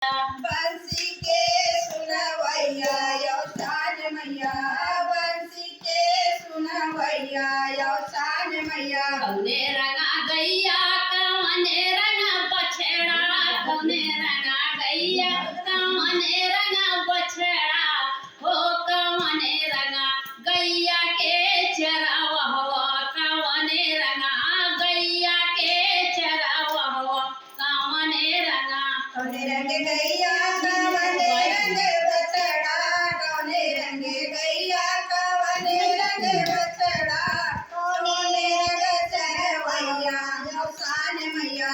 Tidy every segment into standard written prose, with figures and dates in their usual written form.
बंसी के सुनवैया यौसान मैया, बंसी के सुनवैया यौसान मैया। कौने रंगा गैया कौने रंगा बछड़ा, कौने रंगा गैया कौने रंगा बछड़ा, हो कौने रंगा गैया के चरावहवा, कौने रंगा गैया के चरावहवा, कौने रंगा। कौने रंग गैया कौने रंग बछड़ा, कौने रंग गैया कौने रंग बछड़ा, कौने रंग चरवैया यौसान मैया,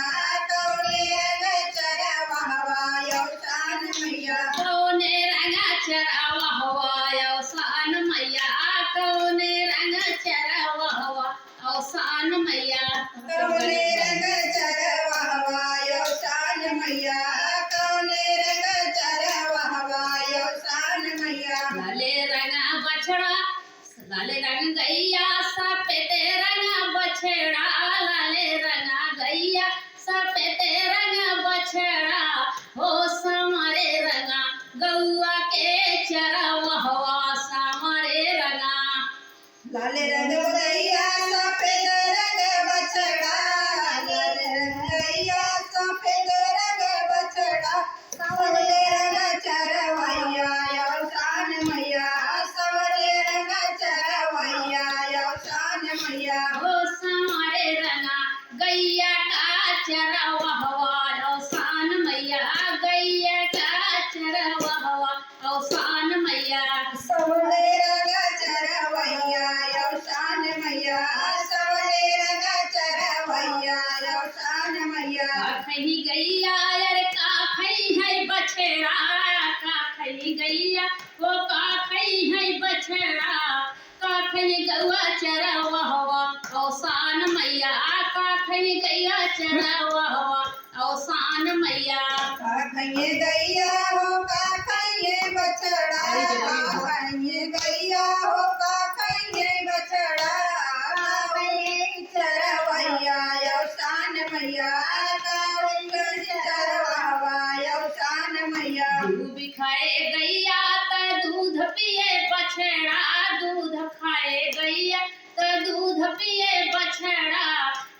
कौने रंग चरवहवा यौसान मैया। कौने रंगा चरावहवा यौसान मैया, कौने रंग चरावहवा यौसान मैया। कौने रंग चरवहवा यौसान मैया, कौने रंग चरवहवा यौसान मैया। लाले रंगा बछड़ा, लाले रंग गैया सफेद रंग बछड़ा, लाले रंगा गैया सफेद रंग बछड़ा, हो समरे रंगा गौआ के चरावहवा, समरे रंगा। लाल रंग गैया सफेद रंग बछड़ा, लाल रंग गैया सफेद रंग बछड़ा, सवरे रंग चरवैया यौसान मैया, सवरे रंग चरवैया यौसान मैया। हो समरे रंगा गैया का चरावहवा यौसान मैया, गैया का चरावहवा यौसान मैया। सवरे रंग चरवैया यौसान मैया, सवरे रंग चरवैया यौसान मैया। खही गैया यार का खई है बछड़ा, का खई गैया वो का खई है बछड़ा, का खई गौआ चरावहवा यौसान मैया, का खई गैया चरावहवा यौसान मैया। का खइये गैया हो का खइये बछड़ा, का खइये गैया हो का खइये बछड़ा, खइये चरवैया यौसान मैया, खइये चरवहवा यौसान मैया। दूध खाए गैया त दूध पिए बछड़ा, दूध खाए गैया त दूध पिए बछड़ा,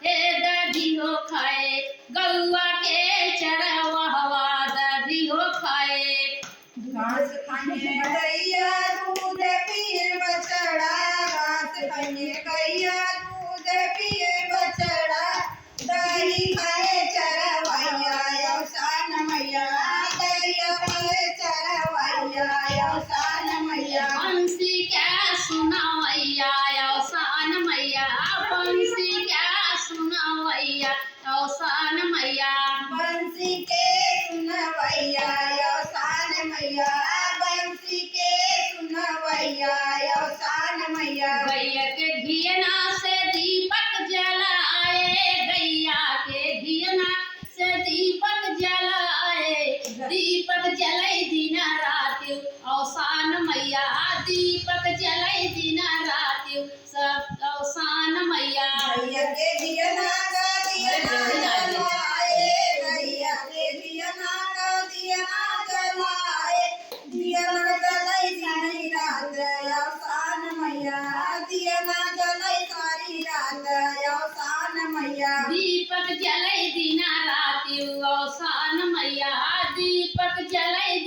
हे दधी हो खाए गौआ के चरावहवा, दधी हो खाए। घास खाइये गैया दूध पिए बछड़ा, घास खाइये गैया दूध पिए बछड़ा, दही खाए चरवैया यौसान मैया, दही खाए चरवैया यौसान मैया। बंसी क्या सुनावैया यौसान मैया, बंसी क्या सुनावैया यौसान मैया। बंसी के सुनवैया यौसान मैया, बंसी के सुनवैया यौसान मैया। गैया के घियना से दीपक जलाए, गैया के घियना से दीपक जलाए, दीपक जलाई दिन रात यौसान मैया, दीपक जलाई दिन रात सब यौसान मैया। गैया के दियना का दियना जलाए, गैया के दियना का दियना जलाए, दियना जलाई सारी रात यौसान मैया, दियना जलाई सारी रात यौसान मैया। दीपक जलाई दिन रात यौसान मैया, दीपक जलाई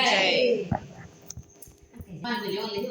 जय। मान मिलियो ले